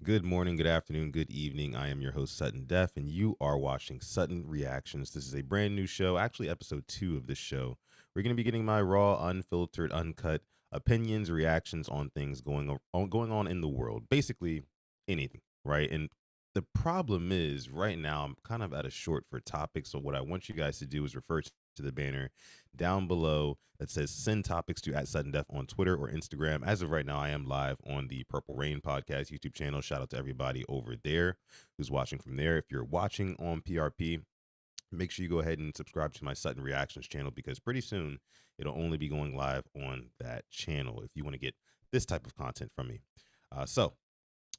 Good morning, good afternoon, good evening. I am your host, SuttonDef, and you are watching Sutton Reactions. This is a brand new show, actually, episode 2 of this show. We're going to be getting my raw, unfiltered, uncut opinions, reactions on things going on in the world. Basically, anything, right? And the problem is, right now, I'm kind of at a short for topics. So, what I want you guys to do is refer to the banner down below that says send topics to at SuttonDef on Twitter or Instagram. As of right now, I am live on the Purple Rain Podcast YouTube channel. Shout out to everybody over there who's watching from there. If you're watching on PRP, make sure you go ahead and subscribe to my Sutton Reactions channel because pretty soon it'll only be going live on that channel if you want to get this type of content from me. So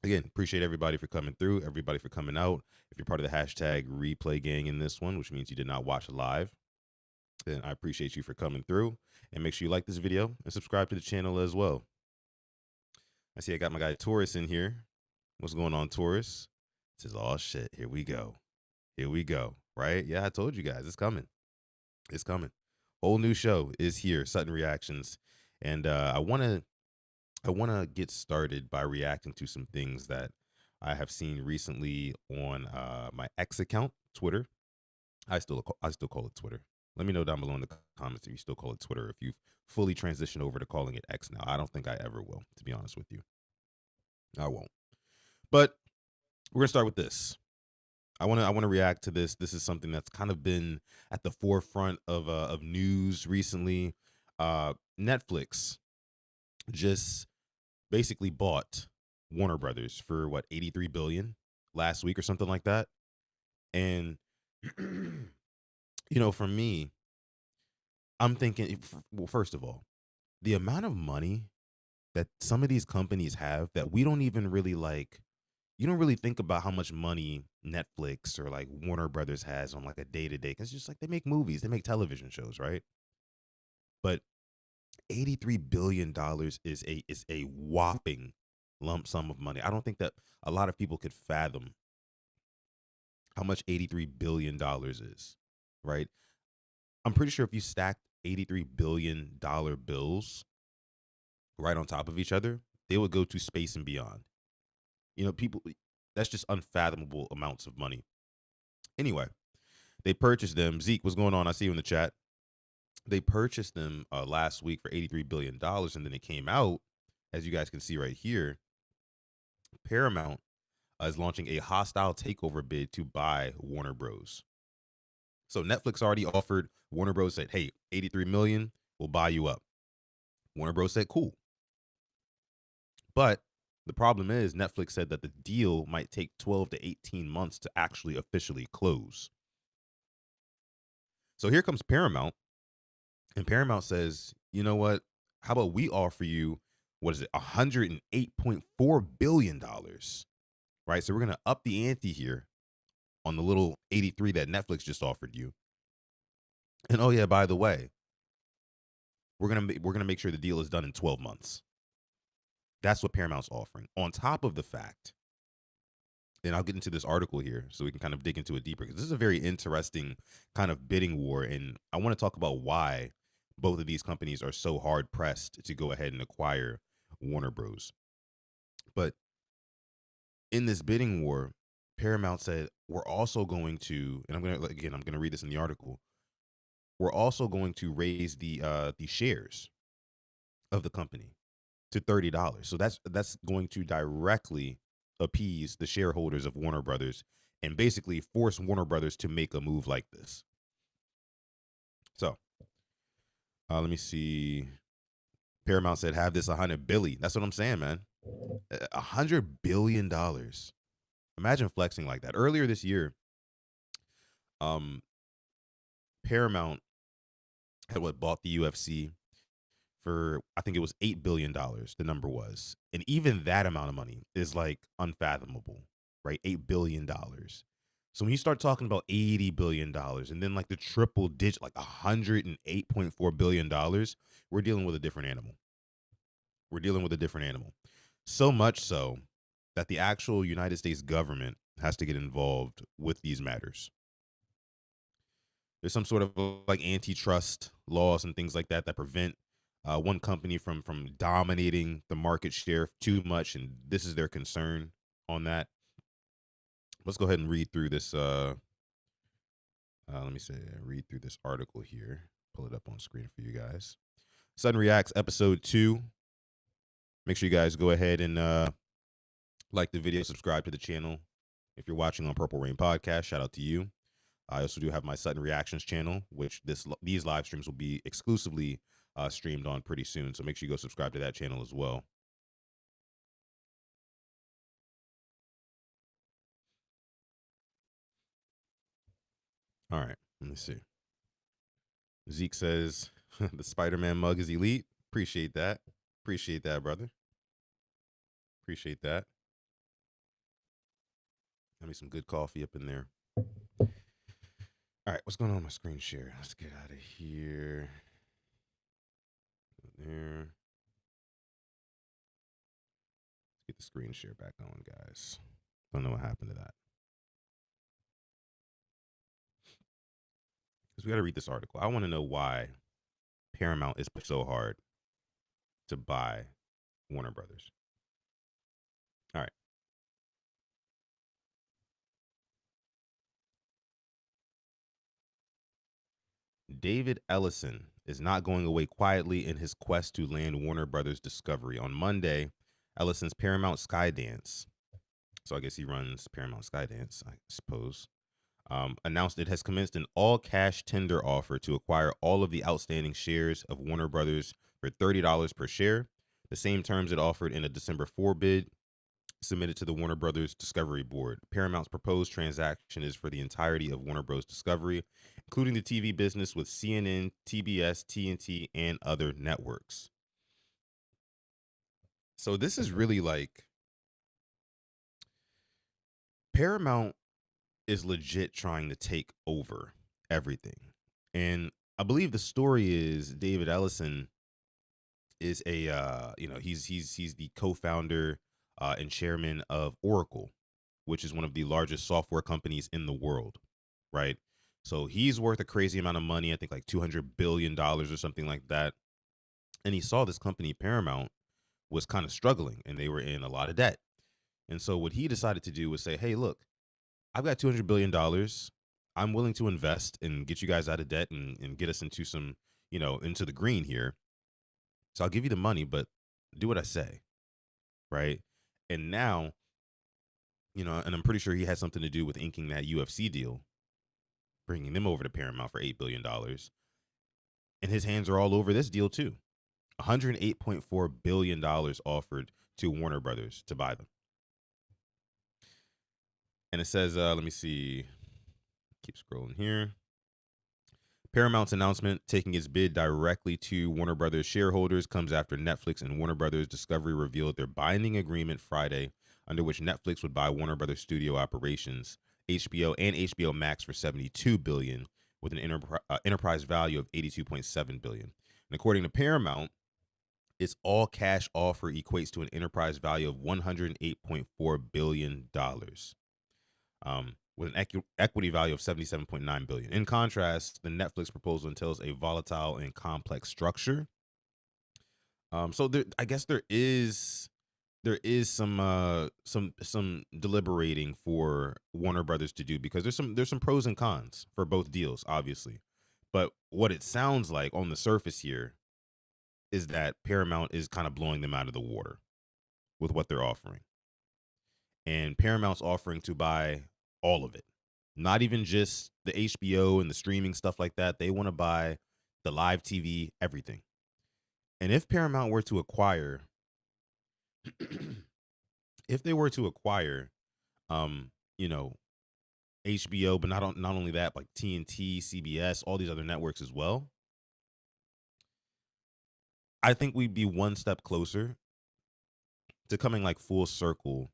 again, appreciate everybody for coming through, everybody for coming out. If you're part of the hashtag replay gang in this one, which means you did not watch live, then I appreciate you for coming through. And make sure you like this video and subscribe to the channel as well. I see I got my guy Taurus in here. What's going on, Taurus? Says, oh shit, here we go. Here we go. Right? Yeah, I told you guys, it's coming. It's coming. Whole new show is here, Sutton Reactions. And I wanna get started by reacting to some things that I have seen recently on my X account, Twitter. I still call it Twitter. Let me know down below in the comments if you still call it Twitter, if you've fully transitioned over to calling it X now. I don't think I ever will, to be honest with you. I won't. But we're gonna start with this. I wanna react to this. This is something that's kind of been at the forefront of news recently. Netflix just basically bought Warner Brothers for what, 83 billion last week or something like that. And for me, I'm thinking, well, first of all, the amount of money that some of these companies have that we don't even really like, you don't really think about how much money Netflix or like Warner Brothers has on like a day to day. Cause it's just like they make movies, they make television shows, right? But $83 billion is a whopping lump sum of money. I don't think that a lot of people could fathom how much $83 billion is, right? I'm pretty sure if you stacked $83 billion bills right on top of each other, they would go to space and beyond. People, that's just unfathomable amounts of money. Anyway, they purchased them. Zeke, what's going on? I see you in the chat. They purchased them last week for $83 billion. And then it came out, as you guys can see right here, Paramount is launching a hostile takeover bid to buy Warner Bros. So Netflix already offered, Warner Bros. Said, hey, 83 million, we'll buy you up. Warner Bros. Said, cool. But the problem is Netflix said that the deal might take 12 to 18 months to actually officially close. So here comes Paramount, and Paramount says, you know what? How about we offer you, what is it, $108.4 billion, right? So we're going to up the ante here on the little 83 that Netflix just offered you. And oh yeah, by the way, we're gonna make sure the deal is done in 12 months. That's what Paramount's offering. On top of the fact, and I'll get into this article here so we can kind of dig into it deeper because this is a very interesting kind of bidding war, and I want to talk about why both of these companies are so hard pressed to go ahead and acquire Warner Bros. But in this bidding war, Paramount said we're also going to, and I'm gonna read this in the article. We're also going to raise the shares of the company to $30. So that's going to directly appease the shareholders of Warner Brothers and basically force Warner Brothers to make a move like this. So let me see. Paramount said, have this 100 billion. That's what I'm saying, man. $100 billion. Imagine flexing like that. Earlier this year, Paramount had bought the UFC for, I think it was $8 billion, the number was. And even that amount of money is like unfathomable, right? $8 billion. So when you start talking about $80 billion and then like the triple digit, like $108.4 billion, we're dealing with a different animal. We're dealing with a different animal. So much so that the actual United States government has to get involved with these matters. There's some sort of like antitrust laws and things like that that prevent one company from dominating the market share too much, and this is their concern. on that. Let's go ahead and read through this. Let me say, read through this article here. Pull it up on screen for you guys. Sutton Reacts episode 2. Make sure you guys go ahead and like the video, subscribe to the channel. If you're watching on Purple Rain Podcast, shout out to you. I also do have my Sutton Reactions channel, which these live streams will be exclusively streamed on pretty soon. So make sure you go subscribe to that channel as well. All right, let me see. Zeke says the Spider-Man mug is elite. Appreciate that. Appreciate that, brother. Appreciate that. Got me some good coffee up in there. All right, what's going on with my screen share? Let's get out of here. There. Let's get the screen share back on, guys. Don't know what happened to that. Because we got to read this article. I want to know why Paramount is so hard to buy Warner Brothers. All right. David Ellison is not going away quietly in his quest to land Warner Brothers Discovery. On Monday, Ellison's Paramount Skydance, so I guess he runs Paramount Skydance, I suppose, announced it has commenced an all-cash tender offer to acquire all of the outstanding shares of Warner Brothers for $30 per share, the same terms it offered in a December 4 bid submitted to the Warner Brothers Discovery Board. Paramount's proposed transaction is for the entirety of Warner Bros. Discovery, including the TV business with CNN, TBS, TNT, and other networks. So this is really like Paramount is legit trying to take over everything. And I believe the story is David Ellison is he's the co-founder and chairman of Oracle, which is one of the largest software companies in the world, right? So he's worth a crazy amount of money, I think like $200 billion or something like that. And he saw this company, Paramount, was kind of struggling and they were in a lot of debt. And so what he decided to do was say, hey, look, I've got $200 billion. I'm willing to invest and get you guys out of debt and get us into some, into the green here. So I'll give you the money, but do what I say, right? And now, and I'm pretty sure he had something to do with inking that UFC deal, bringing them over to Paramount for $8 billion. And his hands are all over this deal too. $108.4 billion offered to Warner Brothers to buy them. And it says, let me see, keep scrolling here. Paramount's announcement taking its bid directly to Warner Brothers shareholders comes after Netflix and Warner Brothers Discovery revealed their binding agreement Friday, under which Netflix would buy Warner Brothers studio operations, HBO and HBO Max for $72 billion, with an enterprise value of $82.7 billion. And according to Paramount, its all-cash offer equates to an enterprise value of $108.4 billion. With an equity value of $77.9 billion. In contrast, the Netflix proposal entails a volatile and complex structure. So I guess there is some deliberating for Warner Brothers to do, because there's some pros and cons for both deals, obviously. But what it sounds like on the surface here is that Paramount is kind of blowing them out of the water with what they're offering. And Paramount's offering to buy all of it, not even just the HBO and the streaming stuff like that. They want to buy the live TV, everything. And if Paramount were to acquire, if they were to acquire, HBO, but not only that, like TNT, CBS, all these other networks as well, I think we'd be one step closer to coming like full circle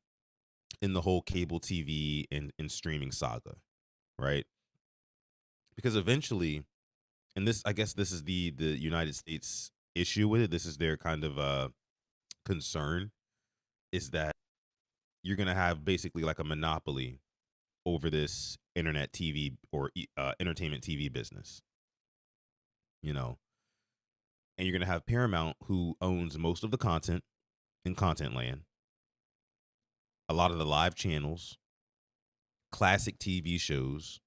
in the whole cable TV and streaming saga, right? Because eventually, and this, I guess this is the United States issue with it. This is their kind of concern, is that you're going to have basically like a monopoly over this internet TV or entertainment TV business, and you're going to have Paramount, who owns most of the content in content land. a lot of the live channels, classic TV shows,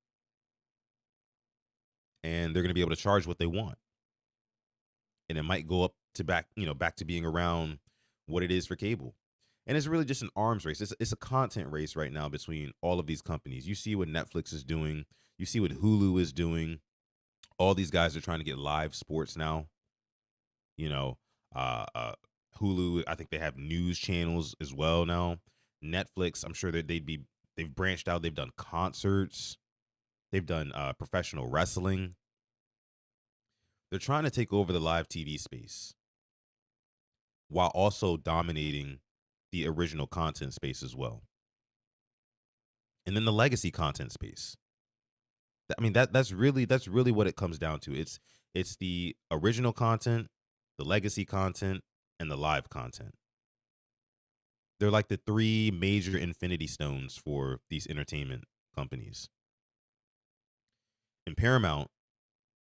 and they're going to be able to charge what they want. And it might go up to back to being around what it is for cable. And it's really just an arms race. It's a content race right now between all of these companies. You see what Netflix is doing. You see what Hulu is doing. All these guys are trying to get live sports now. You know, uh, uh, Hulu, I think they have news channels as well now. Netflix, I'm sure that they've branched out. They've done concerts. They've done professional wrestling. They're trying to take over the live TV space while also dominating the original content space as well. And then the legacy content space. I mean that's really what it comes down to. It's the original content, the legacy content, and the live content. They're like the three major infinity stones for these entertainment companies. And Paramount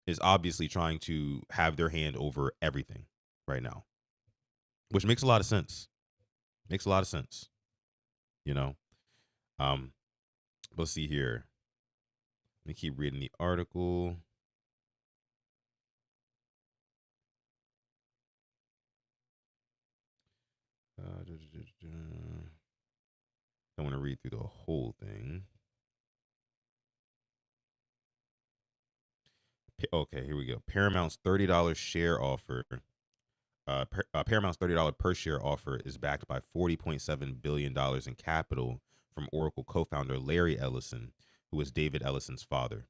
is obviously trying to have their hand over everything right now, which makes a lot of sense. Makes a lot of sense, you know. Um, let's see here. Let me keep reading the article. I want to read through the whole thing. Okay, here we go. Paramount's $30 share offer. Paramount's $30 per share offer is backed by $40.7 billion in capital from Oracle co-founder Larry Ellison, who was David Ellison's father.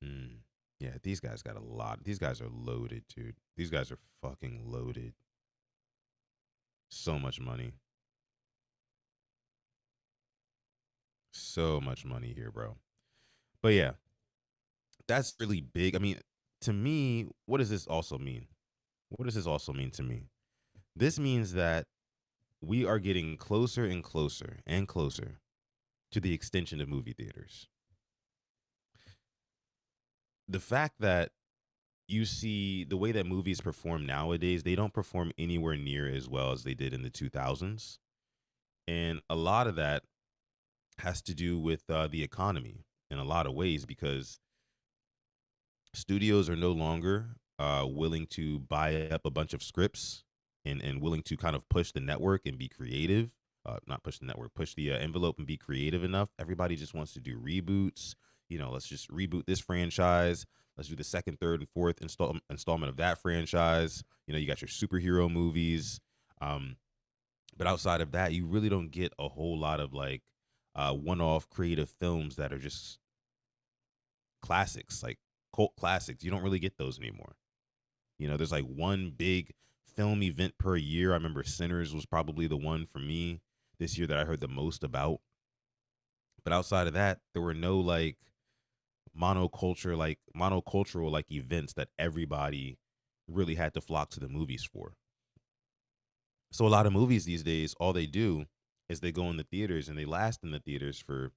Yeah, these guys got a lot. These guys are loaded, dude. These guys are fucking loaded. So much money. So much money here, bro. But yeah, that's really big. I mean, to me, what does this also mean? What does this also mean to me? This means that we are getting closer and closer and closer to the extension of movie theaters. The fact that you see the way that movies perform nowadays, they don't perform anywhere near as well as they did in the 2000s. And a lot of that has to do with the economy in a lot of ways because studios are no longer willing to buy up a bunch of scripts and willing to kind of push the network and be creative. Not push the network, push the envelope and be creative enough. Everybody just wants to do reboots. Let's just reboot this franchise. Let's do the second, third, and fourth installment of that franchise. You got your superhero movies. But outside of that, you really don't get a whole lot of like one-off creative films that are just classics, like cult classics. You don't really get those anymore. There's like one big film event per year. I remember Sinners was probably the one for me this year that I heard the most about. But outside of that, there were no like monocultural like events that everybody really had to flock to the movies for. So a lot of movies these days, all they do is they go in the theaters and they last in the theaters for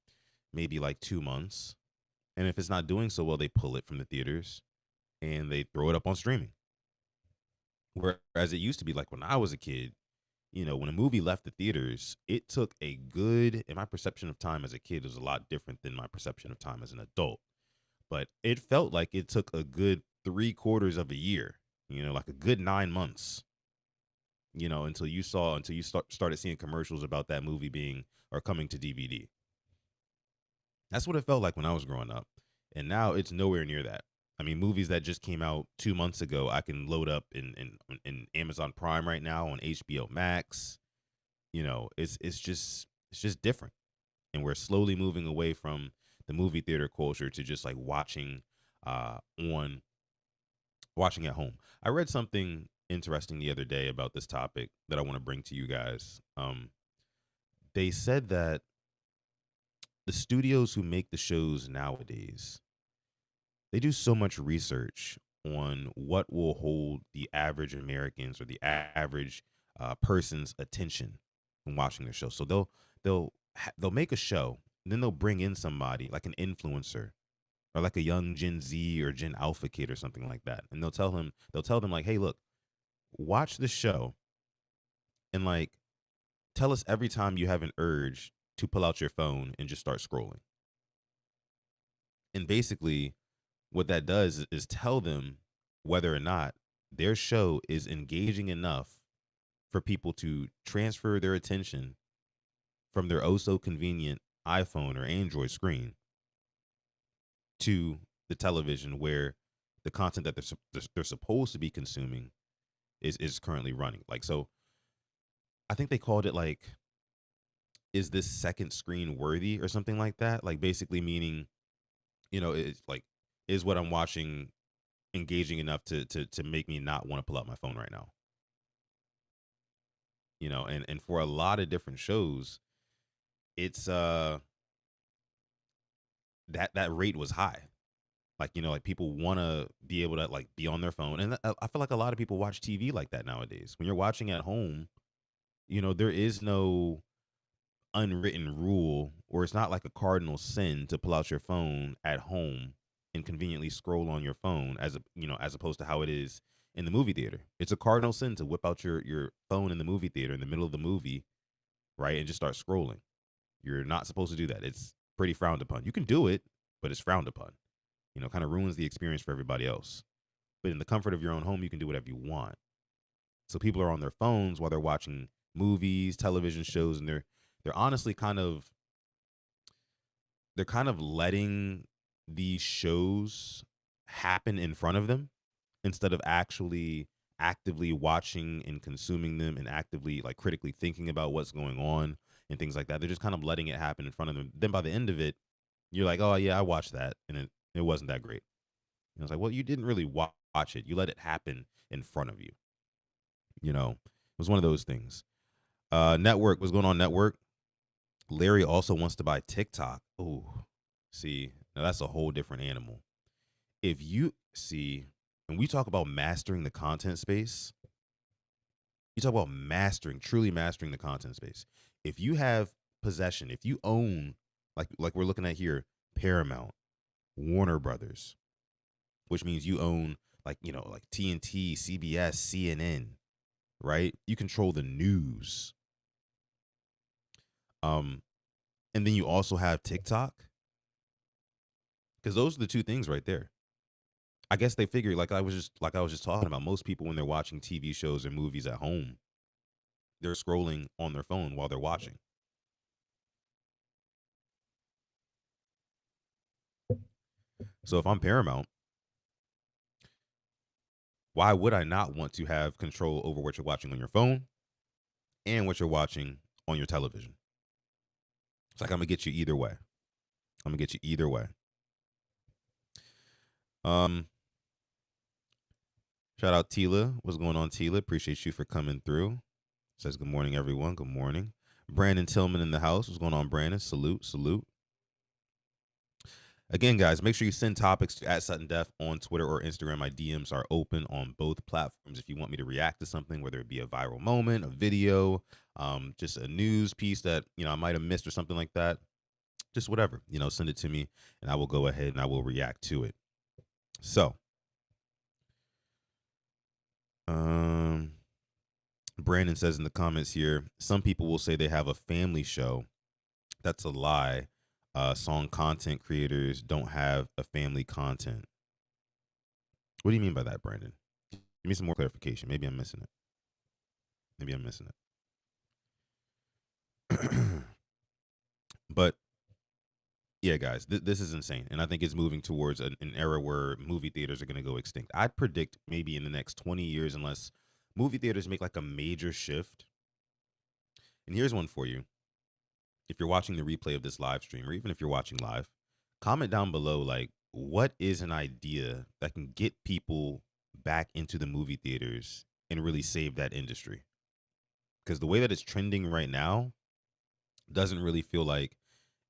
maybe like 2 months. And if it's not doing so well, they pull it from the theaters and they throw it up on streaming. Whereas it used to be like when I was a kid, when a movie left the theaters, it took and my perception of time as a kid was a lot different than my perception of time as an adult. But it felt like it took a good 3/4 of a year, like a good 9 months, until you started seeing commercials about that movie being or coming to DVD. That's what it felt like when I was growing up. And now it's nowhere near that. I mean, movies that just came out 2 months ago, I can load up in Amazon Prime right now on HBO Max. It's just different. And we're slowly moving away from the movie theater culture to just like watching at home. I read something interesting the other day about this topic that I want to bring to you guys. They said that the studios who make the shows nowadays, they do so much research on what will hold the average Americans or the average person's attention when watching the show. So they'll make a show, and then they'll bring in somebody like an influencer or like a young Gen Z or Gen Alpha kid or something like that, and they'll tell them like, hey, look, watch the show, and like Tell us every time you have an urge to pull out your phone and just start scrolling. And basically, what that does is tell them whether or not their show is engaging enough for people to transfer their attention from their oh so convenient iPhone or Android screen to the television where the content that they're supposed to be consuming is currently running. Like, so I think they called it like, is this second screen worthy or something like that? Like, basically meaning, it's like, is what I'm watching engaging enough to make me not want to pull out my phone right now? And for a lot of different shows, it's that rate was high. Like, like people want to be able to like be on their phone, and I feel like a lot of people watch TV like that nowadays. When you're watching at home, there is no unwritten rule, or it's not like a cardinal sin to pull out your phone at home and conveniently scroll on your phone, as opposed to how it is in the movie theater. It's a cardinal sin to whip out your phone in the movie theater in the middle of the movie, right, and just start scrolling. You're not supposed to do that. It's pretty frowned upon. You can do it, but it's frowned upon. Kind of ruins the experience for everybody else. But in the comfort of your own home, you can do whatever you want. So people are on their phones while they're watching movies, television shows, and they're honestly kind of letting these shows happen in front of them instead of actually actively watching and consuming them and actively like critically thinking about what's going on and things like that. They're just kind of letting it happen in front of them. Then by the end of it, you're like, oh yeah, I watched that, and it wasn't that great. And it's like, well, you didn't really watch it. You let it happen in front of you. It was one of those things. Network, what's going on, Network? Larry also wants to buy TikTok. Oh, see, now that's a whole different animal. If you see, when we talk about mastering the content space, you talk about truly mastering the content space. If you have possession, if you own, like we're looking at here, Paramount, Warner Brothers, which means you own like TNT, CBS, CNN, right? You control the news. And then you also have TikTok, because those are the two things right there. I guess they figure, like I was just talking about, most people when they're watching TV shows or movies at home, they're scrolling on their phone while they're watching. So if I'm Paramount, why would I not want to have control over what you're watching on your phone and what you're watching on your television? It's like, I'm gonna get you either way. I'm gonna get you either way. Um, Shout out Tila. What's going on, Tila? Appreciate you for coming through. Says good morning, everyone. Good morning. Brandon Tillman in the house. What's going on, Brandon? Salute, salute. Again, guys, make sure you send topics to @SuttonDef on Twitter or Instagram. My DMs are open on both platforms. If you want me to react to something, whether it be a viral moment, a video, just a news piece that I might have missed or something like that, just whatever, send it to me, and I will go ahead and I will react to it. So, Brandon says in the comments here, some people will say they have a family show. That's a lie. Song content creators don't have a family content. What do you mean by that, Brandon? Give me some more clarification. Maybe I'm missing it. But yeah, guys, this is insane. And I think it's moving towards an era where movie theaters are going to go extinct. I'd predict maybe in the next 20 years, unless movie theaters make like a major shift. And here's one for you. If you're watching the replay of this live stream, or even if you're watching live, comment down below, like, what is an idea that can get people back into the movie theaters and really save that industry? Because the way that it's trending right now doesn't really feel like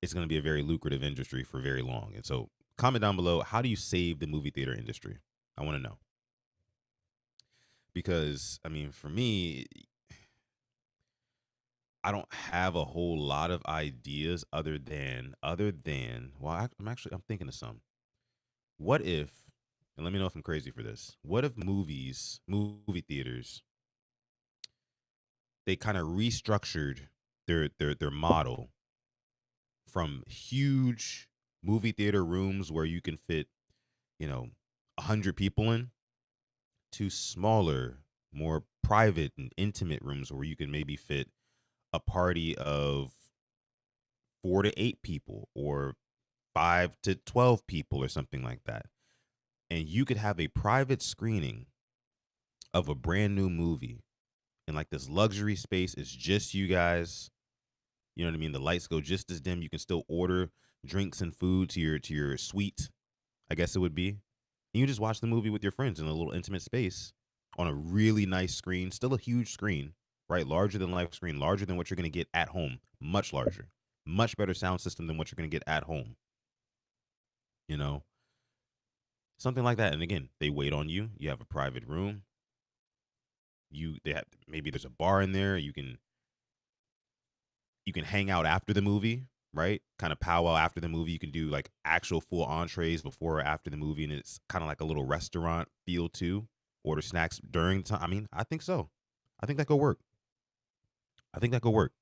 it's going to be a very lucrative industry for very long. And so comment down below, how do you save the movie theater industry? I want to know. Because, I mean, for me, I don't have a whole lot of ideas other than well, I'm thinking of some. What if, and let me know if I'm crazy for this, what if movie theaters they kind of restructured their model from huge movie theater rooms where you can fit, you know, 100 people in, to smaller, more private and intimate rooms where you can maybe fit a party of 4 to 8 people or 5 to 12 people or something like that. And you could have a private screening of a brand new movie in like this luxury space. It's just you guys. You know what I mean? The lights go just as dim. You can still order drinks and food to your suite, I guess it would be. And you just watch the movie with your friends in a little intimate space on a really nice screen, still a huge screen, right? Larger than life screen, larger than what you're going to get at home, much larger, much better sound system than what you're going to get at home. You know, something like that. And again, they wait on you. You have a private room. They have, maybe there's a bar in there. You can hang out after the movie, right? Kind of powwow after the movie. You can do like actual full entrees before or after the movie, and it's kind of like a little restaurant feel too. Order snacks during time. I mean, I think so. I think that could work. I think that could work.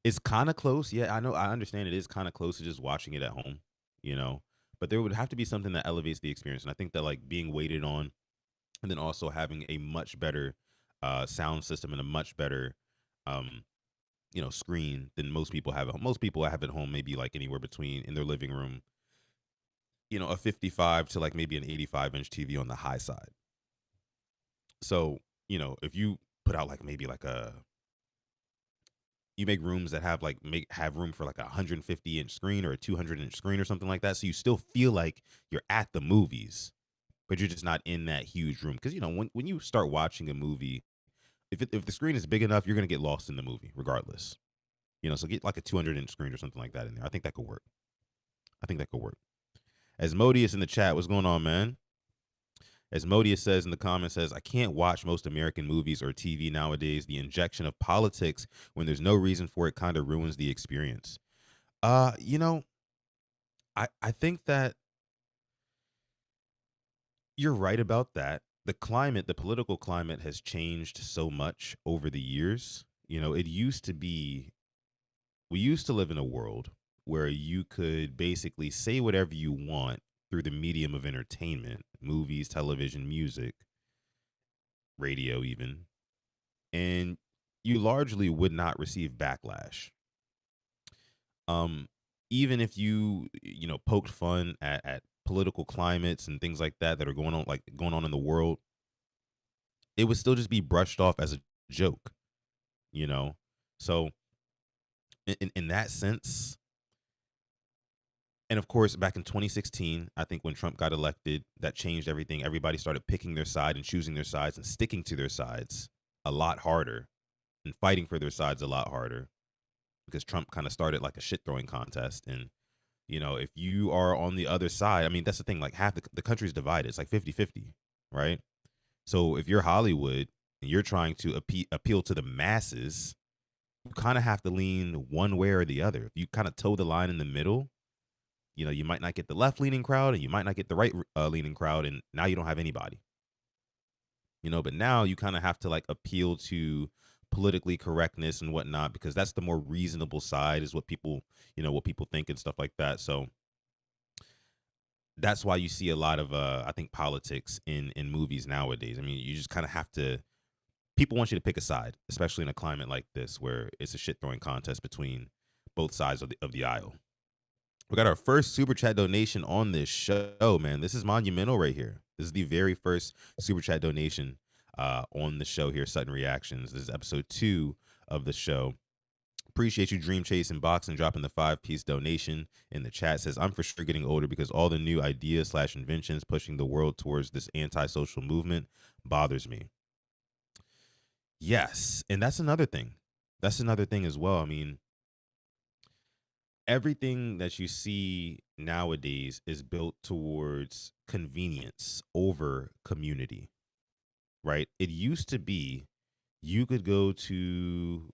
It's kind of close. Yeah, I know. I understand it is kind of close to just watching it at home, you know. But there would have to be something that elevates the experience, and I think that like being waited on, and then also having a much better sound system and a much better um, screen than most people have at home. Most people have at home maybe like anywhere between in their living room, a 55 to like maybe an 85-inch TV on the high side. So, if you put out like maybe like you make rooms that have room for like a 150-inch screen or a 200-inch screen or something like that. So you still feel like you're at the movies, but you're just not in that huge room. Because, when you start watching a movie, if the screen is big enough, you're going to get lost in the movie regardless. So get like a 200-inch screen or something like that in there. I think that could work. I think that could work. Asmodeus in the chat, what's going on, man? Asmodeus says in the comments, says, I can't watch most American movies or TV nowadays. The injection of politics when there's no reason for it kind of ruins the experience. Uh, you know, I think that you're right about that. The political climate has changed so much over the years. It used to be we used to live in a world where you could basically say whatever you want through the medium of entertainment, movies, television, music, radio, even, and you largely would not receive backlash. Um, Even if you poked fun at political climates and things like that are going on in the world, it would still just be brushed off as a joke, you know. So in that sense, and of course, back in 2016, I think when Trump got elected, that changed everything. Everybody started picking their side and choosing their sides and sticking to their sides a lot harder and fighting for their sides a lot harder because Trump kind of started like a shit throwing contest. And, if you are on the other side, I mean, that's the thing, like half the country's divided. It's like 50-50, right? So if you're Hollywood and you're trying to appeal to the masses, you kind of have to lean one way or the other. If you kind of toe the line in the middle, you might not get the left leaning crowd and you might not get the right leaning crowd. And now you don't have anybody, but now you kind of have to like appeal to politically correctness and whatnot, because that's the more reasonable side is what people think and stuff like that. So that's why you see a lot of I think politics in movies nowadays. I mean, you just kind of have to people want you to pick a side, especially in a climate like this where it's a shit throwing contest between both sides of the aisle. We got our first super chat donation on this show, man. This is monumental right here. This is the very first super chat donation on the show here, Sutton Reactions. This is episode 2 of the show. Appreciate you, Dream Chase and Boxing, dropping the 5-piece donation in the chat. Says, I'm for sure getting older because all the new ideas/inventions pushing the world towards this antisocial movement bothers me. Yes, and that's another thing. That's another thing as well. I mean, everything that you see nowadays is built towards convenience over community, right? It used to be you could go to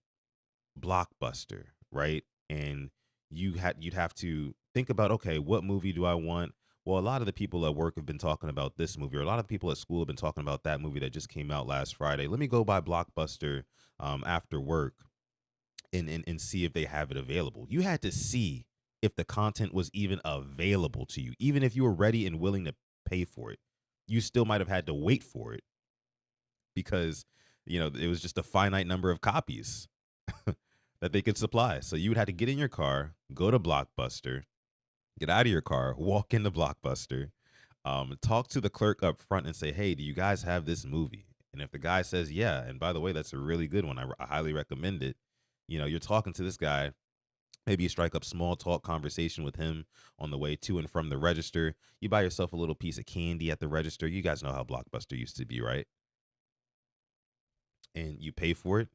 Blockbuster, right? And you'd have to think about, okay, what movie do I want? Well, a lot of the people at work have been talking about this movie, or a lot of people at school have been talking about that movie that just came out last Friday. Let me go by Blockbuster after work and see if they have it available. You had to see if the content was even available to you, even if you were ready and willing to pay for it. You still might have had to wait for it because it was just a finite number of copies that they could supply. So you would have to get in your car, go to Blockbuster, get out of your car, walk into Blockbuster, talk to the clerk up front and say, "Hey, do you guys have this movie?" And if the guy says, "Yeah," and by the way, that's a really good one. I highly recommend it. You're talking to this guy. Maybe you strike up small talk conversation with him on the way to and from the register. You buy yourself a little piece of candy at the register. You guys know how Blockbuster used to be, right? And you pay for it.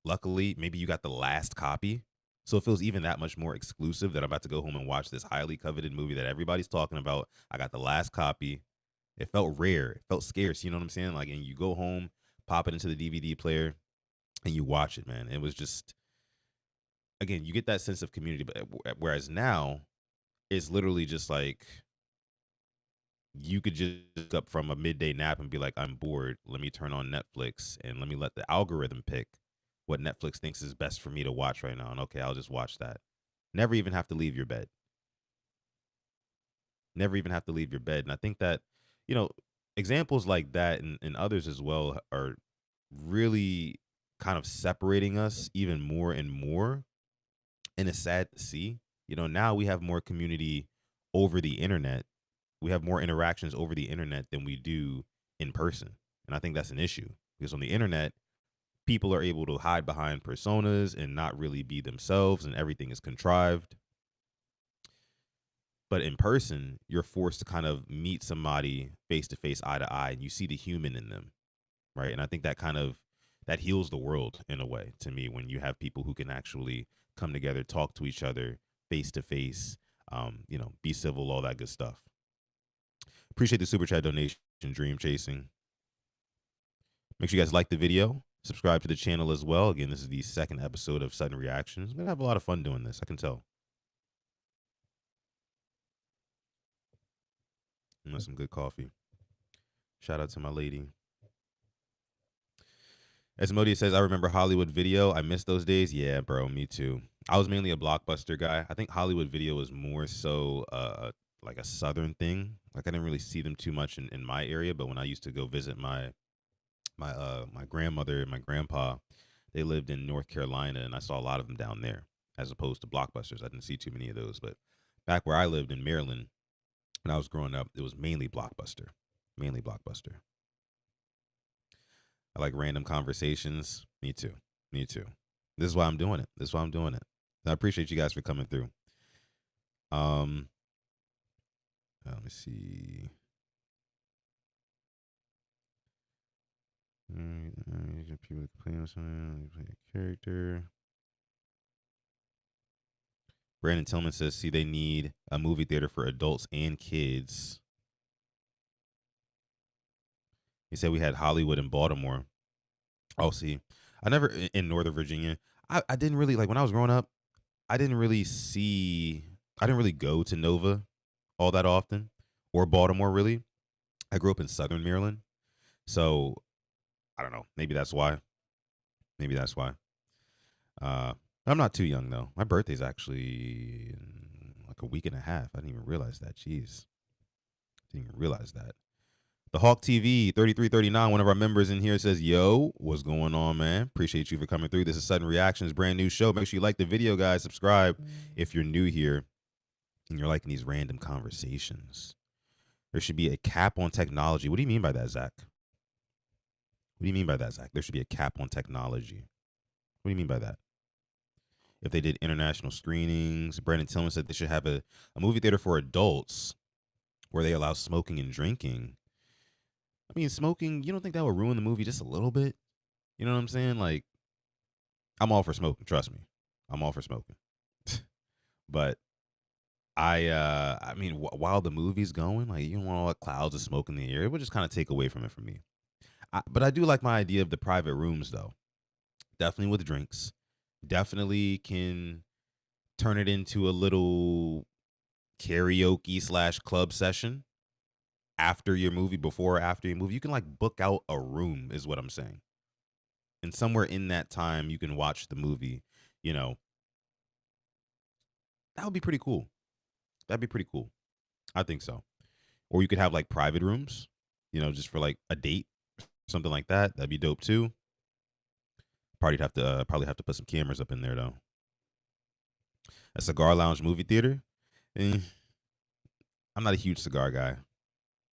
Luckily, maybe you got the last copy. So it feels even that much more exclusive that I'm about to go home and watch this highly coveted movie that everybody's talking about. I got the last copy. It felt rare. It felt scarce. You know what I'm saying? Like, and you go home, pop it into the DVD player, and you watch it, man. It was just, again, you get that sense of community. But whereas now, it's literally just like you could just wake up from a midday nap and be like, I'm bored. Let me turn on Netflix and let me let the algorithm pick what Netflix thinks is best for me to watch right now. And okay, I'll just watch that. Never even have to leave your bed. Never even have to leave your bed. And I think that, you know, examples like that and others as well are really kind of separating us even more and more. And it's sad to see. Now we have more community over the internet. We have more interactions over the internet than we do in person. And I think that's an issue because on the internet, people are able to hide behind personas and not really be themselves, and everything is contrived. But in person, you're forced to kind of meet somebody face to face, eye to eye, and you see the human in them, right? And I think that heals the world in a way to me when you have people who can actually come together, talk to each other face to face, be civil, all that good stuff. Appreciate the super chat donation, Dream Chasing. Make sure you guys like the video, subscribe to the channel as well. Again, this is the second episode of Sutton Reactions. I'm gonna have a lot of fun doing this. I can tell. And that's some good coffee. Shout out to my lady. Asmodia says, I remember Hollywood Video. I miss those days. Yeah, bro, me too. I was mainly a Blockbuster guy. I think Hollywood Video was more so like a Southern thing. Like I didn't really see them too much in my area, but when I used to go visit my grandmother and my grandpa, they lived in North Carolina, and I saw a lot of them down there, as opposed to Blockbusters. I didn't see too many of those. But back where I lived in Maryland, when I was growing up, it was mainly Blockbuster. Mainly Blockbuster. I like random conversations. Me too. Me too. This is why I'm doing it. This is why I'm doing it. And I appreciate you guys for coming through. Let me see. People complain something. Play a character. Brandon Tillman says, "See, they need a movie theater for adults and kids." He said we had Hollywood in Baltimore. Oh, see, I never in Northern Virginia. I didn't really like when I was growing up. I didn't really go to Nova all that often or Baltimore really. I grew up in Southern Maryland, so I don't know. Maybe that's why. Maybe that's why. I'm not too young though. My birthday's actually in like a week and a half. I didn't even realize that. Jeez, didn't even realize that. The Hawk TV 3339, one of our members in here says, "Yo, what's going on, man? Appreciate you for coming through. This is Sudden Reactions, brand new show. Make sure you like the video, guys. Subscribe if you're new here and you're liking these random conversations. There should be a cap on technology." What do you mean by that, Zach? What do you mean by that, Zach? There should be a cap on technology. What do you mean by that? If they did international screenings, Brandon Tillman said they should have a movie theater for adults where they allow smoking and drinking. I mean, smoking, you don't think that would ruin the movie just a little bit? You know what I'm saying? Like, I'm all for smoking, trust me. I'm all for smoking. But I mean, while the movie's going, like, you don't want all the clouds of smoke in the air. It would just kind of take away from it for me. But I do like my idea of the private rooms, though. Definitely with drinks. Definitely can turn it into a little karaoke / club session after your movie, before or after your movie. You can like book out a room, is what I'm saying. And somewhere in that time, you can watch the movie. You know, that would be pretty cool. That'd be pretty cool. I think so. Or you could have like private rooms, just for like a date, something like that. That'd be dope too. Probably have to put some cameras up in there though. A cigar lounge movie theater. Eh, I'm not a huge cigar guy.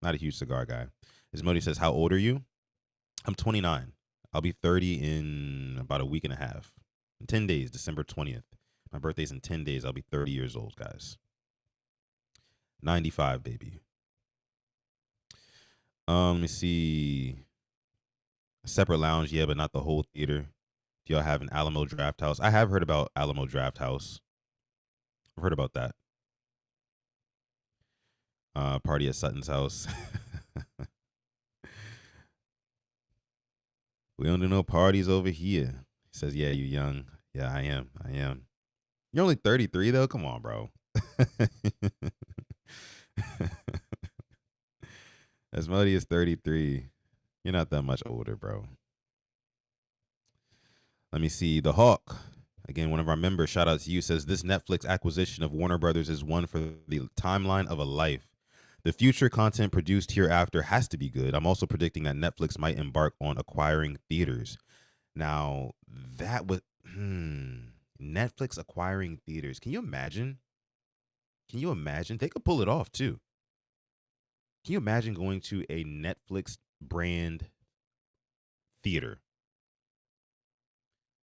Not a huge cigar guy. As Modi says, how old are you? I'm 29. I'll be 30 in about a week and a half. In 10 days, December 20th. My birthday's in 10 days. I'll be 30 years old, guys. 95, baby. Let me see. A separate lounge, yeah, but not the whole theater. Do y'all have an Alamo Draft House? I have heard about Alamo Draft House. I've heard about that. Party at Sutton's house. We don't do no parties over here. He says, yeah, you young. Yeah, I am. You're only 33 though. Come on, bro. Asmodi is 33. You're not that much older, bro. Let me see. The Hawk. Again, one of our members, shout out to you, says this Netflix acquisition of Warner Brothers is one for the timeline of a life. The future content produced hereafter has to be good. I'm also predicting that Netflix might embark on acquiring theaters. Now, that was Netflix acquiring theaters. Can you imagine? Can you imagine? They could pull it off too. Can you imagine going to a Netflix brand theater?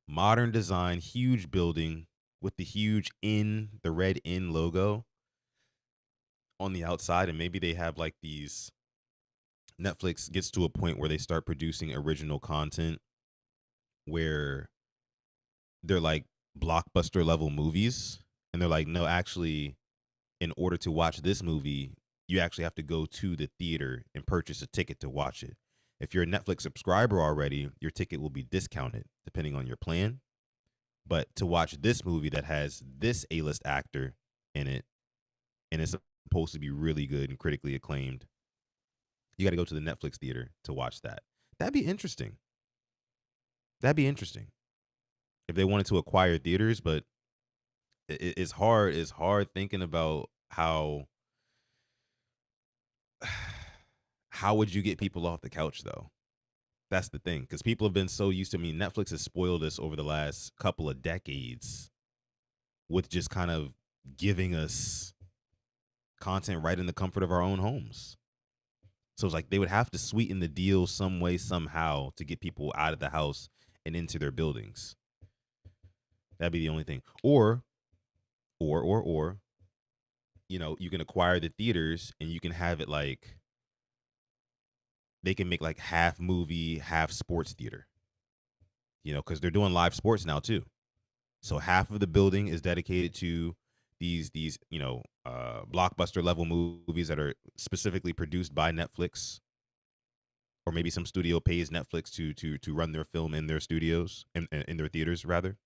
Modern design, huge building with the huge the red N logo on the outside. And maybe they have like these, Netflix gets to a point where they start producing original content where they're like blockbuster level movies. And they're like, no, actually, in order to watch this movie, you actually have to go to the theater and purchase a ticket to watch it. If you're a Netflix subscriber already, your ticket will be discounted depending on your plan. But to watch this movie that has this A-list actor in it, and it's supposed to be really good and critically acclaimed, you got to go to the Netflix theater to watch that. That'd be interesting. That'd be interesting if they wanted to acquire theaters, but it's hard. It's hard thinking about how would you get people off the couch though? That's the thing, because people have been so used to. Netflix has spoiled us over the last couple of decades with just kind of giving us content right in the comfort of our own homes. So it's like they would have to sweeten the deal some way, somehow, to get people out of the house and into their buildings. That'd be the only thing. Or, you can acquire the theaters and you can have it like, they can make like half movie, half sports theater. Because they're doing live sports now too. So half of the building is dedicated to these blockbuster level movies that are specifically produced by Netflix, or maybe some studio pays Netflix to run their film in their studios, in their theaters rather.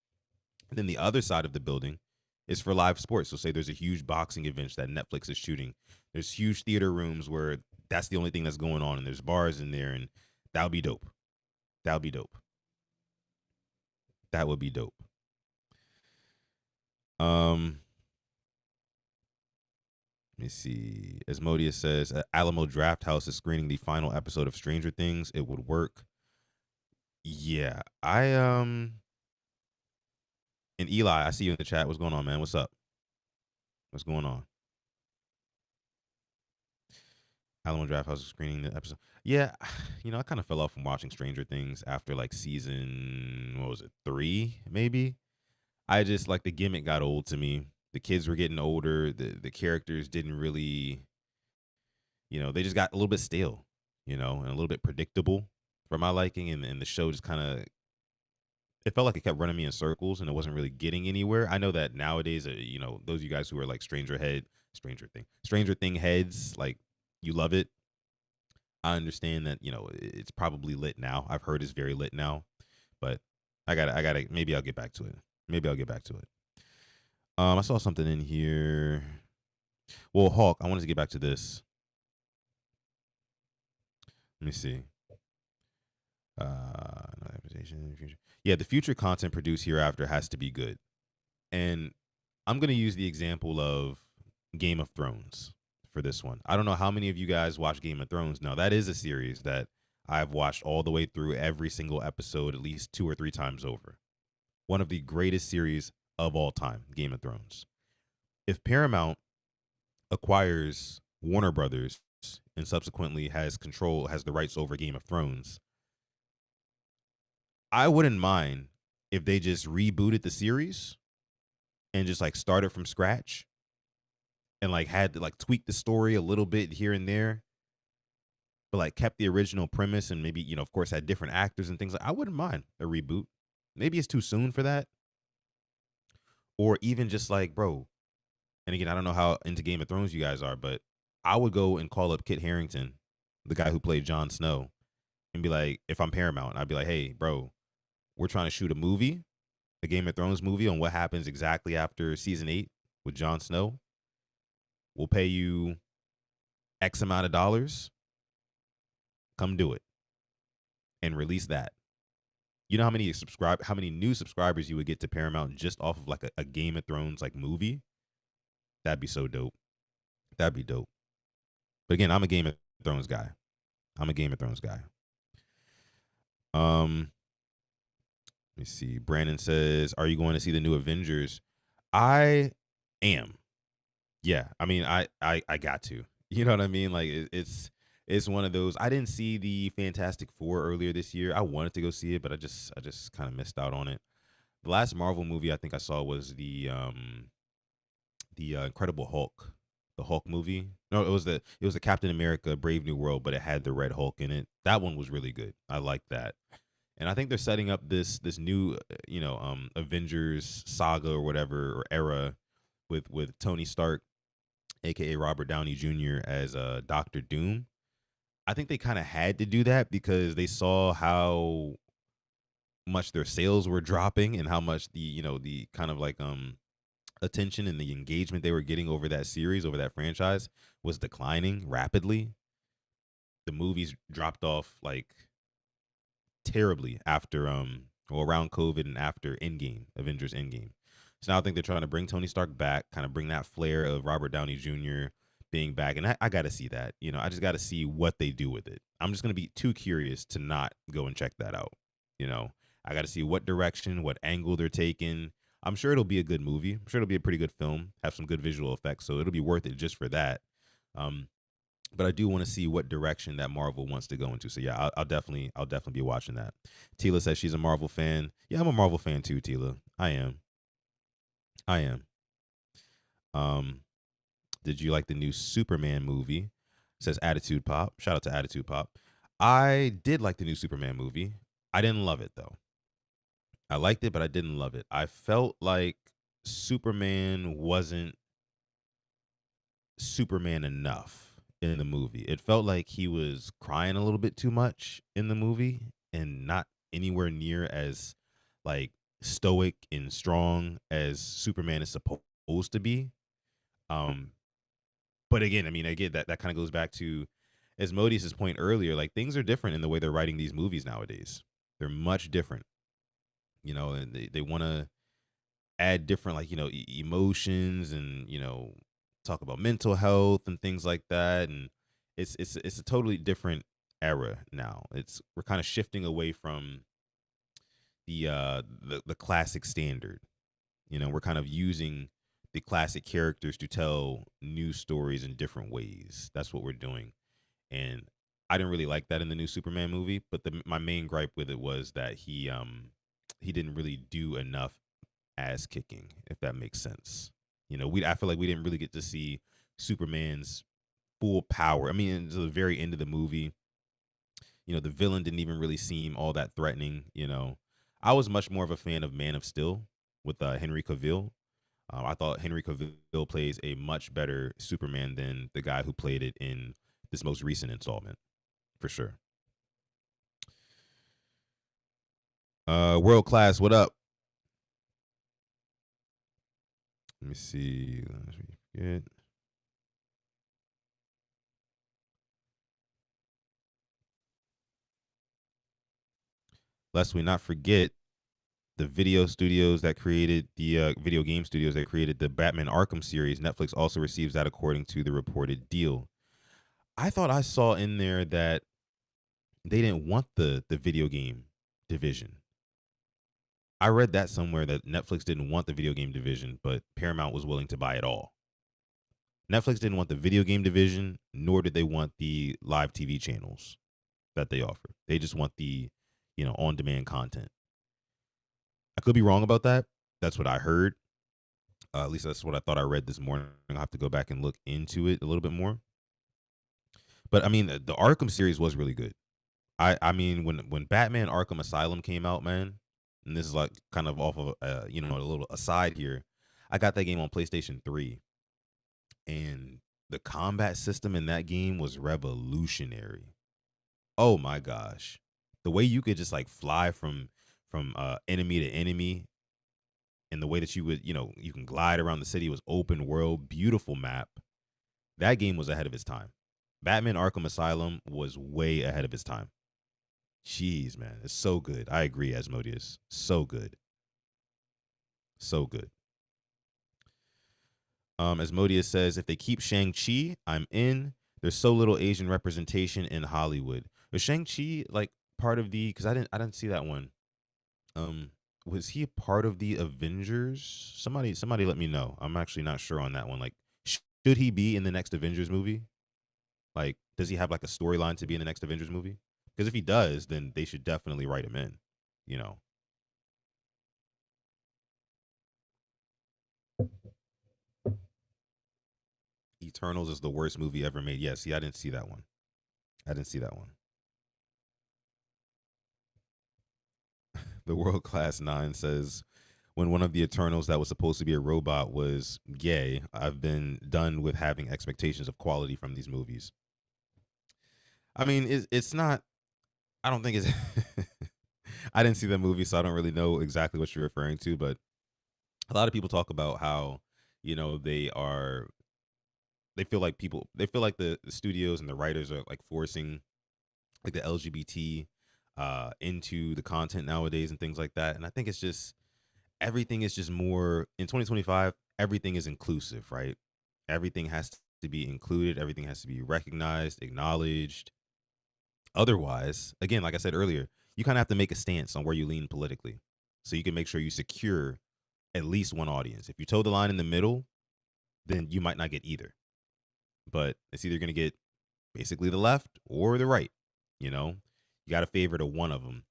And then the other side of the building is for live sports. So say there's a huge boxing event that Netflix is shooting. There's huge theater rooms where that's the only thing that's going on, and there's bars in there, and that would be dope. That would be dope. That would be dope. Let me see. Asmodeus says Alamo Draft House is screening the final episode of Stranger Things. It would work. Yeah, and Eli, I see you in the chat. What's going on, man? What's up? What's going on? Alamo Draft House is screening the episode. Yeah, I kind of fell off from watching Stranger Things after like season, what was it, 3 maybe? I just like the gimmick got old to me. The kids were getting older. The characters didn't really, they just got a little bit stale, and a little bit predictable for my liking. And the show just kind of, it felt like it kept running me in circles and it wasn't really getting anywhere. I know that nowadays, those of you guys who are like Stranger Thing heads, like you love it. I understand that, it's probably lit now. I've heard it's very lit now, but I gotta, maybe I'll get back to it. I saw something in here. Well, Hawk, I wanted to get back to this. Let me see. No adaptation, future. Yeah, the future content produced hereafter has to be good. And I'm going to use the example of Game of Thrones for this one. I don't know how many of you guys watch Game of Thrones. Now, that is a series that I've watched all the way through every single episode at least 2 or 3 times over. One of the greatest series of all time, Game of Thrones. If Paramount acquires Warner Brothers and subsequently has the rights over Game of Thrones, I wouldn't mind if they just rebooted the series and just like started from scratch and like had to like tweak the story a little bit here and there, but like kept the original premise and maybe, of course, had different actors and things. Like I wouldn't mind a reboot. Maybe it's too soon for that. Or even just like, bro, and again, I don't know how into Game of Thrones you guys are, but I would go and call up Kit Harington, the guy who played Jon Snow, and be like, if I'm Paramount, I'd be like, hey, bro, we're trying to shoot a movie, a Game of Thrones movie on what happens exactly after season 8 with Jon Snow. We'll pay you X amount of dollars. Come do it and release that. You know how many new subscribers you would get to Paramount just off of like a Game of Thrones like movie? That'd be so dope. That'd be dope. But again, I'm a Game of Thrones guy. I'm a Game of Thrones guy. Um, let me see. Brandon says, "Are you going to see the new Avengers?" I am. Yeah, I mean, I got to. You know what I mean? Like it's one of those. I didn't see the Fantastic Four earlier this year. I wanted to go see it, but I just kind of missed out on it. The last Marvel movie I think I saw was the Incredible Hulk, the Hulk movie. No, it was the Captain America Brave New World, but it had the Red Hulk in it. That one was really good. I like that. And I think they're setting up this new Avengers saga or whatever or era with Tony Stark, aka Robert Downey Jr. as Doctor Doom. I think they kind of had to do that because they saw how much their sales were dropping and how much the kind of like attention and the engagement they were getting over that series, over that franchise, was declining rapidly. The movies dropped off like terribly after or around COVID and after Endgame, Avengers Endgame. So now I think they're trying to bring Tony Stark back, kind of bring that flair of Robert Downey Jr. being back. And I got to see that. I just got to see what they do with it. I'm just going to be too curious to not go and check that out. You know, I got to see what direction, what angle they're taking. I'm sure it'll be a good movie. I'm sure it'll be a pretty good film, have some good visual effects. So it'll be worth it just for that. Um, but I do want to see what direction that Marvel wants to go into. So yeah, I'll definitely be watching that. Tila says she's a Marvel fan. Yeah, I'm a Marvel fan too, Tila. I am. I am. Um, did you like the new Superman movie? Says Attitude Pop. Shout out to Attitude Pop. I did like the new Superman movie. I didn't love it though. I liked it, but I didn't love it. I felt like Superman wasn't Superman enough in the movie. It felt like he was crying a little bit too much in the movie and not anywhere near as like stoic and strong as Superman is supposed to be. Um, but again, I mean, again, that kind of goes back to as Modius's point earlier, like things are different in the way they're writing these movies nowadays. They're much different, and they want to add different like emotions and talk about mental health and things like that, and it's a totally different era now. We're kind of shifting away from the classic standard. We're kind of using the classic characters to tell new stories in different ways. That's what we're doing. And I didn't really like that in the new Superman movie, but my main gripe with it was that he didn't really do enough ass kicking, if that makes sense. I feel like we didn't really get to see Superman's full power. I mean, until the very end of the movie, the villain didn't even really seem all that threatening. I was much more of a fan of Man of Steel with Henry Cavill. I thought Henry Cavill plays a much better Superman than the guy who played it in this most recent installment, for sure. World Class, what up? Let me see. Let me forget. lest we not forget the video studios that created the video game studios that created the Batman Arkham series. Netflix also receives that according to the reported deal. I thought I saw in there that they didn't want the video game division. I read that somewhere that Netflix didn't want the video game division, but Paramount was willing to buy it all. Netflix didn't want the video game division, nor did they want the live TV channels that they offer. They just want the, on-demand content. I could be wrong about that. That's what I heard. At least that's what I thought I read this morning. I'll have to go back and look into it a little bit more. But I mean, the Arkham series was really good. I mean, when Batman Arkham Asylum came out, man, and this is like kind of off of a little aside here. I got that game on PlayStation 3, and the combat system in that game was revolutionary. Oh my gosh. The way you could just like fly from enemy to enemy, and the way that you would, you can glide around the city, was open world, beautiful map. That game was ahead of its time. Batman Arkham Asylum was way ahead of its time. Jeez, man, it's so good. I agree, Asmodeus. So good. So good. Asmodeus says, if they keep Shang-Chi, I'm in. There's so little Asian representation in Hollywood. Was Shang-Chi like part of the, because I didn't see that one. Was he a part of the Avengers? Somebody let me know. I'm actually not sure on that one. Like, should he be in the next Avengers movie? Like, does he have like a storyline to be in the next Avengers movie? Because if he does, then they should definitely write him in. You know. Eternals is the worst movie ever made. Yeah, see, I didn't see that one. I didn't see that one. The World Class Nine says, when one of the Eternals that was supposed to be a robot was gay, I've been done with having expectations of quality from these movies. I mean, it's not. I don't think it's. I didn't see that movie, so I don't really know exactly what you're referring to. But a lot of people talk about how they are. They feel like They feel like the studios and the writers are like forcing like the LGBT into the content nowadays and things like that. And I think it's just everything is just more in 2025. Everything is inclusive, right? Everything has to be included. Everything has to be recognized, acknowledged. Otherwise, again, like I said earlier, you kind of have to make a stance on where you lean politically, so you can make sure you secure at least one audience. If you toe the line in the middle, then you might not get either. But it's either going to get basically the left or the right. You got to favor to one of them,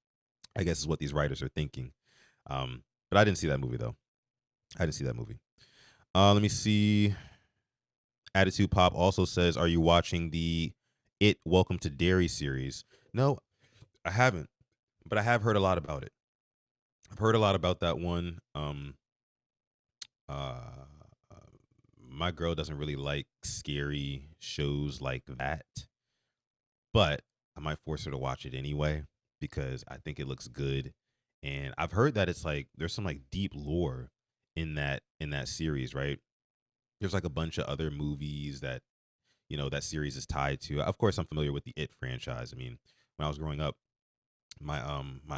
I guess is what these writers are thinking. But I didn't see that movie though. I didn't see that movie. Let me see. Attitude Pop also says, are you watching the Welcome to Derry series? No, I haven't, but I have heard a lot about it. I've heard a lot about that one. Uh, my girl doesn't really like scary shows like that, but I might force her to watch it anyway because I think it looks good. And I've heard that it's like there's some like deep lore in that series, right? There's like a bunch of other movies that that series is tied to. Of course, I'm familiar with the It franchise. I mean, when I was growing up, my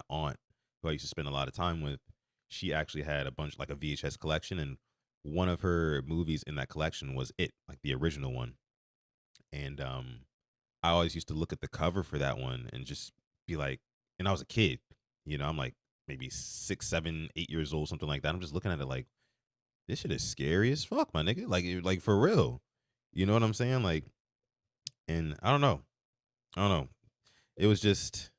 aunt, who I used to spend a lot of time with, she actually had a bunch like a VHS collection, and one of her movies in that collection was It, like the original one. And I always used to look at the cover for that one and just be like, and I was a kid, I'm like maybe 6, 7, 8 years old, something like that. I'm just looking at it like, this shit is scary as fuck, my nigga. Like for real. You know what I'm saying? Like, and I don't know. I don't know. It was just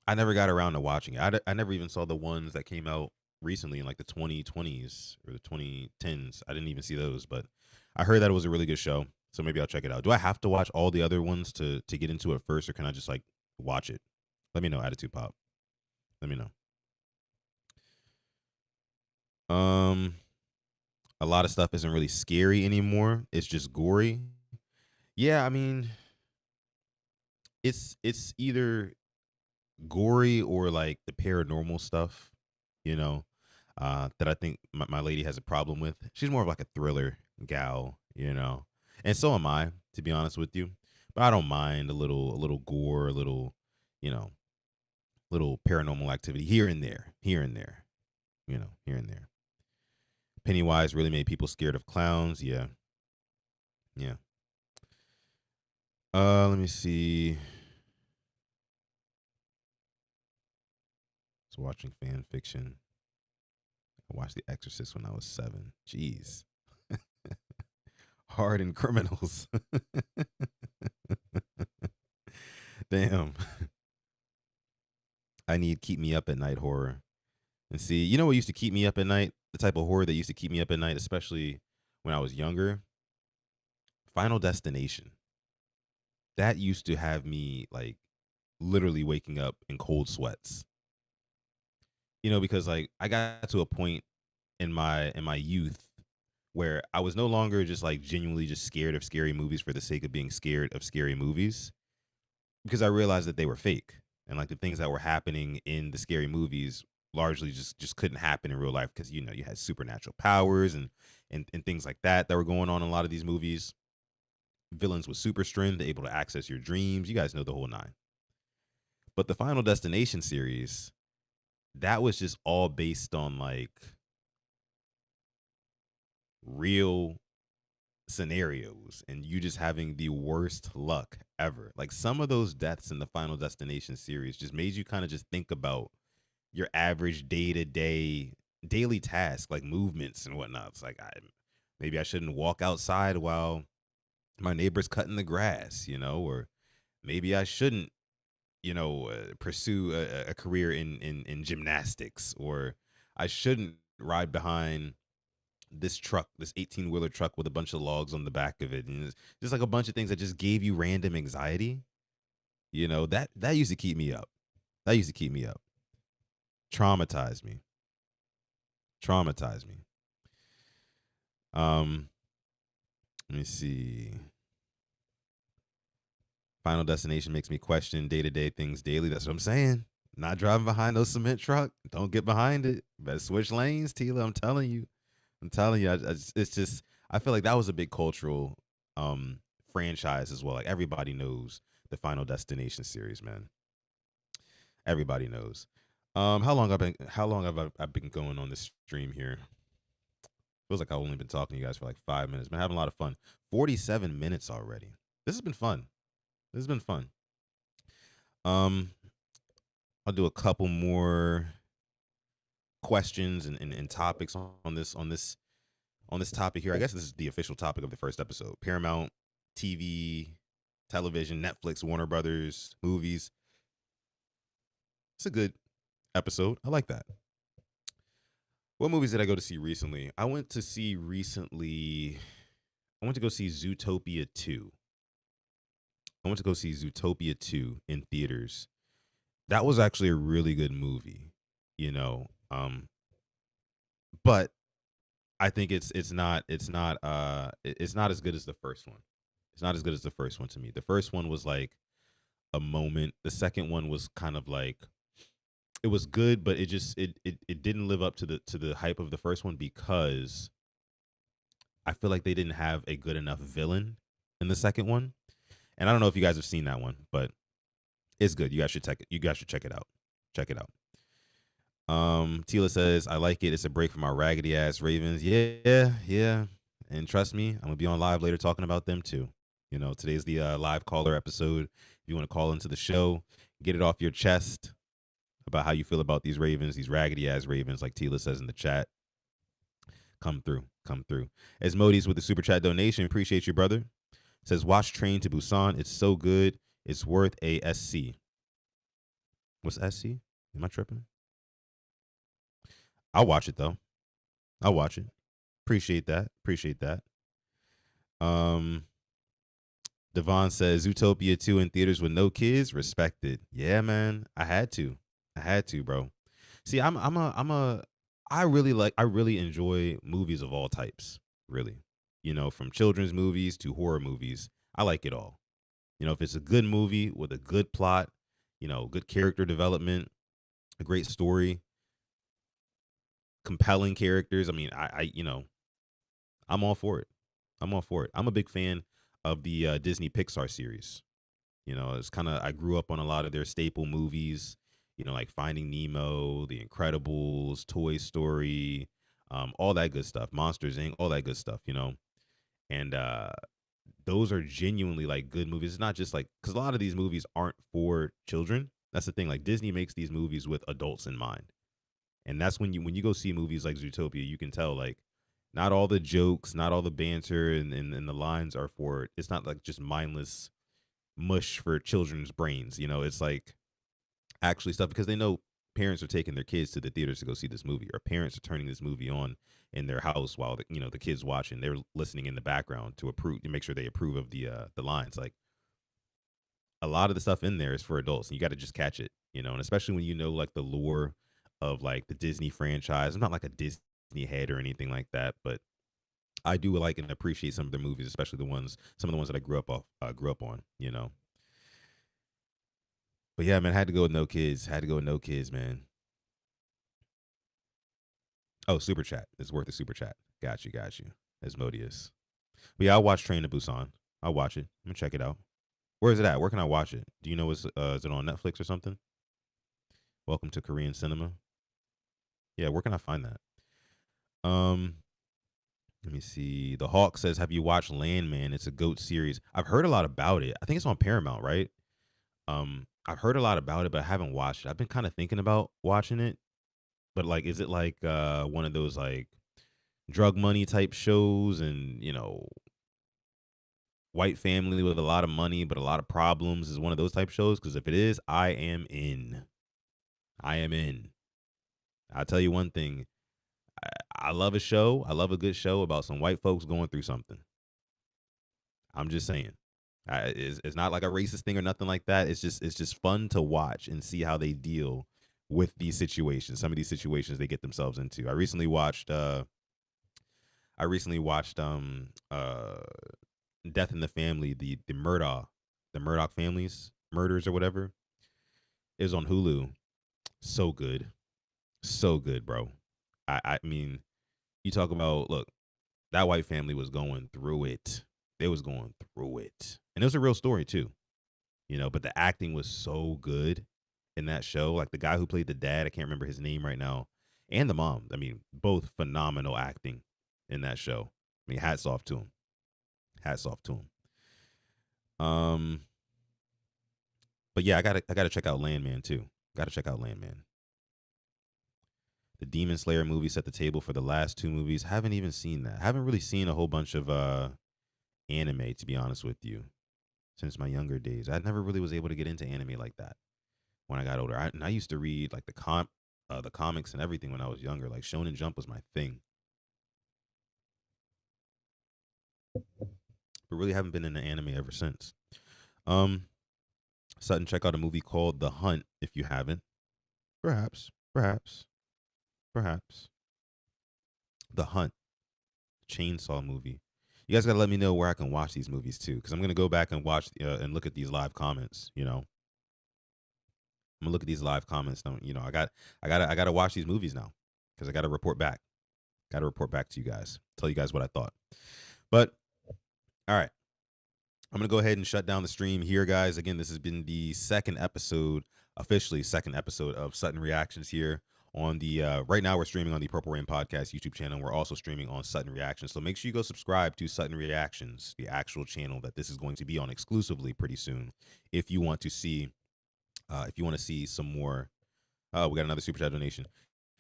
I never got around to watching it. I never even saw the ones that came out recently in like the 2020s or the 2010s. I didn't even see those, but I heard that it was a really good show. So maybe I'll check it out. Do I have to watch all the other ones to get into it first, or can I just like watch it? Let me know, Attitude Pop. Let me know. A lot of stuff isn't really scary anymore. It's just gory. Yeah, I mean, it's either gory or like the paranormal stuff, you know, that I think my lady has a problem with. She's more of like a thriller gal. And so am I, to be honest with you. But I don't mind a little gore, a little, you know, Little paranormal activity here and there, here and there, here and there. Pennywise really made people scared of clowns. Yeah, yeah. Let me see. I was watching fan fiction. I watched The Exorcist when I was 7. Jeez. Hardened criminals. Damn. I need keep me up at night horror. And see, you know what used to keep me up at night? The type of horror that used to keep me up at night, especially when I was younger? Final Destination. That used to have me like literally waking up in cold sweats. Because like I got to a point in my youth where I was no longer just like genuinely just scared of scary movies for the sake of being scared of scary movies, because I realized that they were fake, and like the things that were happening in the scary movies largely just couldn't happen in real life, because you had supernatural powers and things like that were going on in a lot of these movies. Villains with super strength, able to access your dreams. You guys know the whole nine. But the Final Destination series, that was just all based on like real scenarios and you just having the worst luck ever. Like some of those deaths in the Final Destination series just made you kind of just think about your average day to day daily task, like movements and whatnot. It's like maybe I shouldn't walk outside while my neighbor's cutting the grass, or maybe I shouldn't, pursue a career in gymnastics, or I shouldn't ride behind this truck, this 18-wheeler truck with a bunch of logs on the back of it. And it's just like a bunch of things that just gave you random anxiety. That used to keep me up. That used to keep me up. Traumatized me. Traumatized me. Let me see. Final Destination makes me question day-to-day things daily. That's what I'm saying. Not driving behind those cement truck. Don't get behind it. Better switch lanes, Tila. I'm telling you. It's just I feel like that was a big cultural franchise as well. Like everybody knows the Final Destination series, man. Everybody knows. How long have I been going on this stream here? Feels like I've only been talking to you guys for like 5 minutes. Been having a lot of fun. 47 minutes already. This has been fun. This has been fun. I'll do a couple more questions and topics on this topic here. I guess this is the official topic of the first episode. Paramount, TV, television, Netflix, Warner Brothers, movies. It's a good episode. I like that. What movies did I go to see recently? I went to go see Zootopia 2. I went to go see Zootopia 2 in theaters. That was actually a really good movie, you know. But I think it's not as good as the first one. It's not as good as the first one to me. The first one was like a moment. The second one was kind of like it was good, but it didn't live up to the hype of the first one, because I feel like they didn't have a good enough villain in the second one. And I don't know if you guys have seen that one, but it's good. You guys should check it. You guys should check it out. Check it out. Tila says, I like it. It's a break from our raggedy ass Ravens. Yeah, yeah. And trust me, I'm gonna be on live later talking about them too. Today's the live caller episode. If you want to call into the show, get it off your chest about how you feel about these Ravens, these raggedy ass Ravens, like Tila says in the chat. Come through. Come through. As Modi's with the super chat donation, appreciate you, brother. Says, watch Train to Busan. It's so good. It's worth a SC. What's SC? Am I tripping? I'll watch it though. I'll watch it. Appreciate that. Appreciate that. Devon says Zootopia 2 in theaters with no kids. Respected. Yeah, man. I had to, bro. See, I really enjoy movies of all types. Really. From children's movies to horror movies. I like it all. If it's a good movie with a good plot, good character development, a great story, compelling characters. I mean, I'm all for it. I'm all for it. I'm a big fan of the Disney Pixar series. It's kind of I grew up on a lot of their staple movies. like Finding Nemo, The Incredibles, Toy Story, all that good stuff, Monsters Inc., all that good stuff. And those are genuinely like good movies. It's not just like, because a lot of these movies aren't for children. That's the thing. Like Disney makes these movies with adults in mind, and that's when you go see movies like Zootopia, you can tell like not all the jokes, not all the banter, and the lines are for. It's not like just mindless mush for children's brains. It's like actually stuff because they know parents are taking their kids to the theaters to go see this movie, or parents are turning this movie on in their house while the kids watching. They're listening in the background to make sure they approve of the lines. Like a lot of the stuff in there is for adults, and you got to just catch it. And especially when like the lore of like the Disney franchise. I'm not like a Disney head or anything like that, but I do like and appreciate some of their movies, especially some of the ones that I grew up on. But yeah, man, had to go with no kids. Had to go with no kids, man. Oh, super chat. It's worth a super chat. Got you, got you. Asmodeus. But yeah, I'll watch Train to Busan. I'll watch it. I'm gonna check it out. Where is it at? Where can I watch it? Do you know is it on Netflix or something? Welcome to Korean cinema. Yeah, where can I find that? Um, Let me see. The Hawk says, "Have you watched Landman? It's a goat series. I've heard a lot about it. I think it's on Paramount, right? I've heard a lot about it, but I haven't watched it. I've been kind of thinking about watching it, but like, is it like one of those like drug money type shows, and white family with a lot of money but a lot of problems, is one of those type shows? Because if it is, I am in. I am in. I'll tell you one thing. I love a show. I love a good show about some white folks going through something. I'm just saying. It's not like a racist thing or nothing like that. It's just fun to watch and see how they deal with these situations. Some of these situations they get themselves into. I recently watched Death in the Family, the Murdoch families murders or whatever. It was on Hulu. So good. So good, bro. I mean, you talk about, look, that white family was going through it. They was going through it. And it was a real story too. But the acting was so good in that show. Like the guy who played the dad, I can't remember his name right now, and the mom. I mean, both phenomenal acting in that show. I mean, hats off to him. Hats off to him. Um, but yeah, I gotta check out Landman too. Gotta check out Landman. The Demon Slayer movie set the table for the last two movies. Haven't even seen that. Haven't really seen a whole bunch of anime, to be honest with you, since my younger days. I never really was able to get into anime like that when I got older. And I used to read like the comics and everything when I was younger. Like Shonen Jump was my thing, but really haven't been into anime ever since. Um, Sutton, check out a movie called The Hunt if you haven't. Perhaps, perhaps, perhaps. The Hunt, Chainsaw movie. You guys gotta let me know where I can watch these movies too, because I'm gonna go back and watch and look at these live comments. I'm gonna look at these live comments. I gotta watch these movies now because I gotta report back. Gotta report back to you guys. Tell you guys what I thought. But all right, I'm gonna go ahead and shut down the stream here, guys. Again, this has been the officially second episode of Sutton Reactions here on the. Right now, we're streaming on the Purple Rain Podcast YouTube channel. We're also streaming on Sutton Reactions, so make sure you go subscribe to Sutton Reactions, the actual channel that this is going to be on exclusively pretty soon. If you want to see, some more. We got another super chat donation.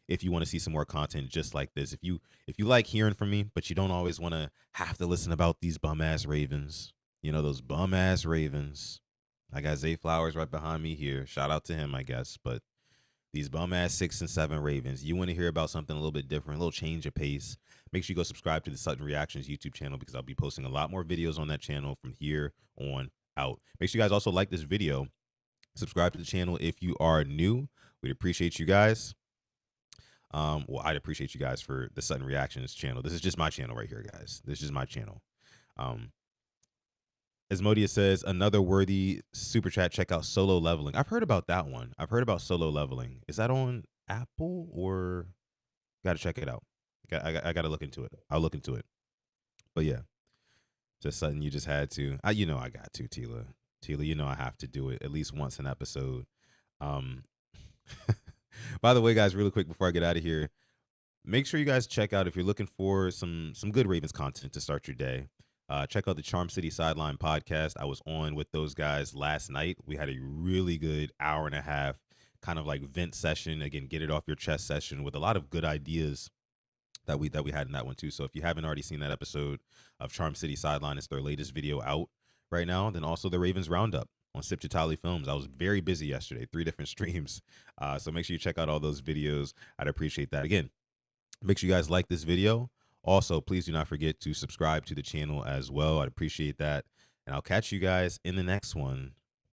If you want to see some more content just like this, if you like hearing from me, but you don't always want to have to listen about these bum ass Ravens, those bum ass Ravens. I got Zay Flowers right behind me here. Shout out to him, I guess. But these bum ass 6 and 7 Ravens, you want to hear about something a little bit different, a little change of pace. Make sure you go subscribe to the Sutton Reactions YouTube channel, because I'll be posting a lot more videos on that channel from here on out. Make sure you guys also like this video. Subscribe to the channel if you are new. We'd appreciate you guys. Well, I'd appreciate you guys for the Sudden Reactions channel. This is just my channel right here, guys. This is my channel. Asmodeus says, another worthy super chat. Check out Solo Leveling. I've heard about that one. I've heard about Solo Leveling. Is that on Apple or? Got to check it out. I got to look into it. I'll look into it. But yeah, just Sutton, you just had to. I got to, Tila. Tila, I have to do it at least once an episode. By the way, guys, really quick before I get out of here, make sure you guys check out, if you're looking for some good Ravens content to start your day. Check out the Charm City Sideline podcast. I was on with those guys last night. We had a really good hour and a half kind of like vent session. Again, get it off your chest session with a lot of good ideas that we had in that one too. So if you haven't already seen that episode of Charm City Sideline, it's their latest video out right now. Then also the Ravens Roundup on Sip Chitali Films. I was very busy yesterday, 3 different streams. So make sure you check out all those videos. I'd appreciate that. Again, make sure you guys like this video. Also, please do not forget to subscribe to the channel as well. I'd appreciate that. And I'll catch you guys in the next one.